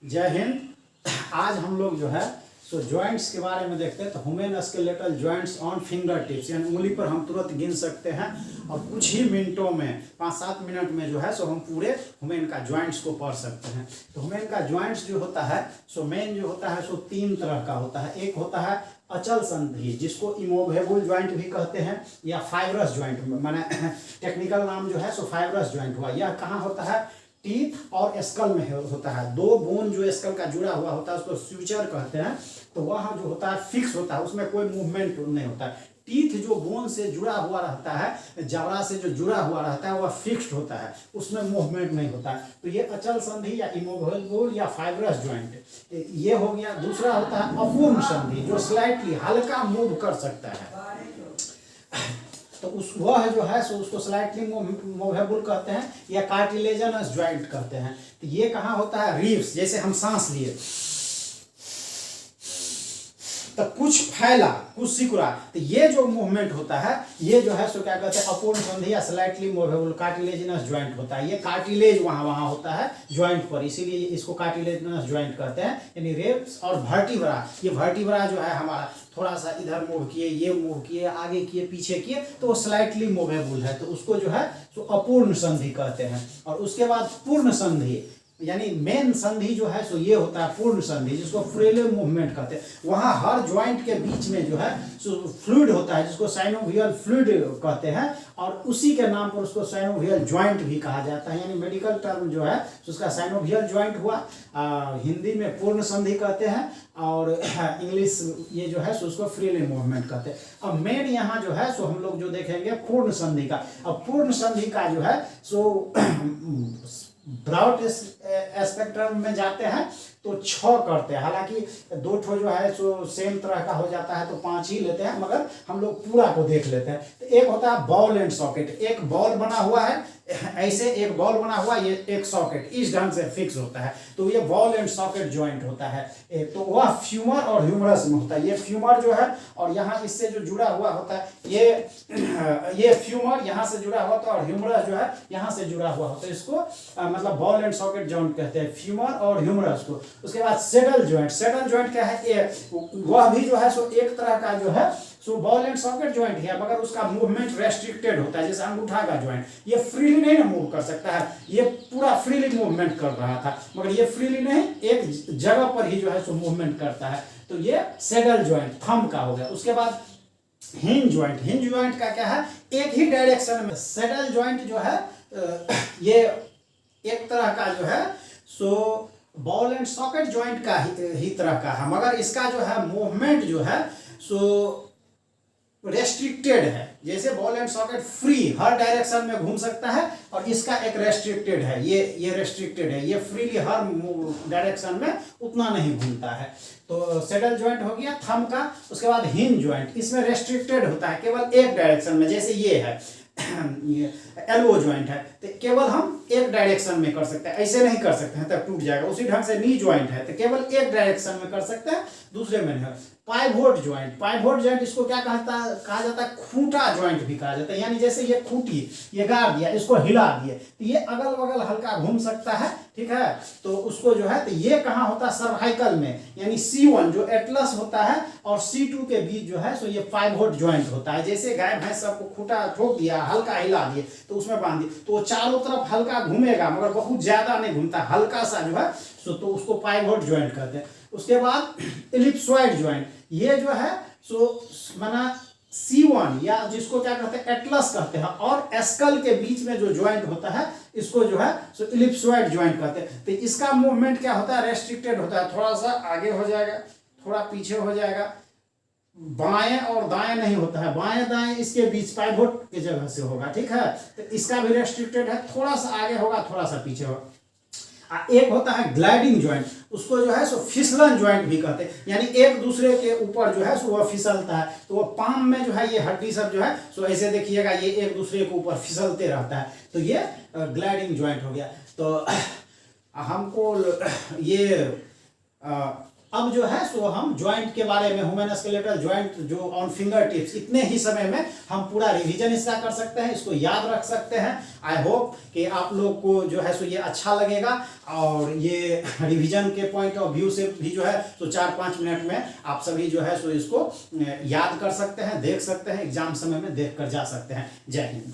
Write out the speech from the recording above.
जय हिंद। आज हम लोग जो है सो जॉइंट्स के बारे में देखते हैं। तो human skeletal joints on finger tips, यानी उंगली पर हम तुरंत गिन सकते हैं और कुछ ही मिनटों में 5-7 मिनट में जो है सो हम पूरे ह्यूमन का जॉइंट्स को पढ़ सकते हैं। तो ह्यूमन का जॉइंट्स जो होता है सो मेन जो होता है सो 3 तरह का होता है। एक होता है अचल संधि, जिसको इमोवेबल जॉइंट भी कहते हैं या फाइब्रस जॉइंट, माने टेक्निकल नाम जो है सो फाइब्रस जॉइंट हुआ। यह कहाँ होता है? टीथ और स्कल में होता है। दो बोन जो स्कल का जुड़ा हुआ होता है उसको स्यूचर कहते हैं। तो वह जो होता है फिक्स होता है, उसमें कोई मूवमेंट नहीं होता है। टीथ जो बोन से जुड़ा हुआ रहता है, जबड़ा से जो जुड़ा हुआ रहता है, वह फिक्स्ड होता है, उसमें मूवमेंट नहीं होता है। तो ये अचल संधि या इमोवेबल या फाइब्रस जॉइंट ये हो गया। दूसरा होता है अपूर्ण संधि, जो स्लाइटली हल्का मूव कर सकता है। तो उस वह जो है सो उसको स्लाइटली मूवेबल कहते हैं या कार्टिलेजनस जॉइंट कहते हैं। तो ये कहाँ होता है? रिब्स, जैसे हम सांस लिए तो कुछ फैला कुछ सिकुड़ा, तो ये जो मूवमेंट होता है ये जो है सो क्या कहते हैं? अपूर्ण संधि या स्लाइटली मूवेबल कार्टिलेजनस जॉइंट होता है। ये कार्टिलेज वहाँ होता है जॉइंट पर, इसीलिए इसको कार्टिलेजनस जॉइंट कहते हैं। यानी रिब्स और वर्टिब्रा, ये वर्टिब्रा जो है हमारा थोड़ा सा इधर मूव किए, ये मूव किए, आगे किए, पीछे किए, तो वो स्लाइटली मूवेबल है, तो उसको जो है सो अपूर्ण संधि कहते हैं। और उसके बाद पूर्ण संधि, यानी मेन संधि जो है सो ये होता है पूर्ण संधि, जिसको फ्रीली मूवमेंट कहते हैं। वहाँ हर जॉइंट के बीच में जो है सो फ्लूइड होता है, जिसको साइनोवियल फ्लूइड कहते हैं, और उसी के नाम पर उसको साइनोवियल जॉइंट भी कहा जाता है। यानी मेडिकल टर्म जो है उसका साइनोवियल जॉइंट हुआ, हिंदी में पूर्ण संधि कहते हैं, और इंग्लिश ये जो है सो उसको फ्रीली मूवमेंट कहते हैं। अब मेन यहाँ जो है सो हम लोग जो देखेंगे पूर्ण संधि का। अब पूर्ण संधि का जो है सो ब्रॉड स्पेक्ट्रम में जाते हैं तो 6 करते हैं। हालांकि 2 ठो जो है सो सेम तरह का हो जाता है तो 5 ही लेते हैं, मगर हम लोग पूरा को देख लेते हैं। तो एक होता है बॉल एंड सॉकेट, एक बॉल बना हुआ है ऐसे, एक बॉल बना हुआ, ये एक सॉकेट इस ढंग से फिक्स होता है, तो ये बॉल एंड सॉकेट जॉइंट होता है। तो वह फ्यूमर और ह्यूमरस में होता है। ये फ्यूमर जो है और यहाँ इससे जो जुड़ा हुआ होता है, ये फ्यूमर यहाँ से जुड़ा हुआ होता है और ह्यूमरस जो है यहाँ से जुड़ा हुआ होता है। इसको मतलब बॉल एंड सॉकेट जॉइंट कहते हैं, फ्यूमर और ह्यूमरस को। उसके बाद सेडल जॉइंट, सेडल जॉइंट क्या है? वह भी जो है सो एक तरह का जो है सो बॉल एंड सॉकेट जॉइंट है, मगर उसका मूवमेंट रेस्ट्रिक्टेड होता है। जैसे अंगूठा का जॉइंट, ये फ्रीली नहीं ना मूव कर सकता है, ये पूरा फ्रीली मूवमेंट कर रहा था, मगर ये फ्रीली नहीं, एक जगह पर ही जो है सो मूवमेंट करता है। तो ये सेडल जॉइंट थंब का हो गया। उसके बाद हिंज जॉइंट, हिंज जॉइंट का क्या है? एक ही डायरेक्शन में। सेडल जॉइंट जो है ये एक तरह का जो है सो बॉल एंड सॉकेट जॉइंट का ही तरह का है, मगर इसका जो है मूवमेंट जो है सो रेस्ट्रिक्टेड है। जैसे ball and socket free her direction में घूम सकता है, और इसका एक रेस्ट्रिक्टेड है, ये रेस्ट्रिक्टेड है, ये फ्रीली हर डायरेक्शन में उतना नहीं घूमता है। तो सेडल जॉइंट हो गया थंब का। उसके बाद हिंज जॉइंट, इसमें रेस्ट्रिक्टेड होता है केवल एक डायरेक्शन में। जैसे ये है एल्बो जॉइंट है, तो केवल हम एक डायरेक्शन में कर सकते हैं, ऐसे नहीं कर सकते हैं तब टूट जाएगा। उसी ढंग से नी जॉइंट है, तो केवल एक डायरेक्शन में कर सकते हैं, दूसरे में नहीं। पाइवोट जॉइंट, पाइवोट जॉइंट इसको क्या कहा जाता है? खूंटा जॉइंट भी कहा जाता है। यानी जैसे ये खूंटी ये गाड़ दिया, इसको हिला दिए, तो ये अगल बगल हल्का घूम सकता है, ठीक है। तो उसको जो है, तो ये कहाँ होता है? सर्वाइकल में, यानी C1 जो एटलस होता है और C2 के बीच जो है सो ये पाइवोट जॉइंट होता है। जैसे गाय भैंस सबको खूंटा ठोक दिया, हल्का हिला दिए, तो उसमें बांध दिए, तो वो चारों तरफ हल्का घूमेगा, मगर बहुत ज्यादा नहीं घूमता, हल्का सा जो है सो, तो उसको पाइवोट जॉइंट कहते हैं। उसके बाद इलिप्सॉइड जॉइंट, ये जो है सो माना C1 या जिसको क्या कहते हैं? एटलस कहते हैं, और स्कल के बीच में जो जॉइंट होता है इसको जो है सो इलिप्सॉइड जॉइंट कहते हैं। तो इसका मूवमेंट क्या होता है? रेस्ट्रिक्टेड होता है, थोड़ा सा आगे हो जाएगा, थोड़ा पीछे हो जाएगा, बाएं और दाएं नहीं होता है, बाएं दाएं इसके बीच पाइवोट की जगह से होगा, ठीक है। तो इसका भी रेस्ट्रिक्टेड है, थोड़ा सा आगे होगा, थोड़ा सा पीछे होगा। एक होता है ग्लाइडिंग जॉइंट, उसको जो है सो फिसलन जॉइंट भी कहते हैं। यानी एक दूसरे के ऊपर जो है सो वह फिसलता है, तो वह पाम में जो है ये हड्डी सब जो है सो ऐसे देखिएगा, ये एक दूसरे के ऊपर फिसलते रहता है, तो ये ग्लाइडिंग जॉइंट हो गया। तो हमको ये अब जो है सो हम ज्वाइंट के बारे में, ह्यूमन स्केलेटल ज्वाइंट जो ऑन फिंगर टिप्स, इतने ही समय में हम पूरा रिवीजन इसका कर सकते हैं, इसको याद रख सकते हैं। आई होप कि आप लोग को जो है सो ये अच्छा लगेगा, और ये रिवीजन के पॉइंट ऑफ व्यू से भी जो है सो 4-5 मिनट में आप सभी जो है सो इसको याद कर सकते हैं, देख सकते हैं, एग्जाम समय में देख कर जा सकते हैं। जय हिंद।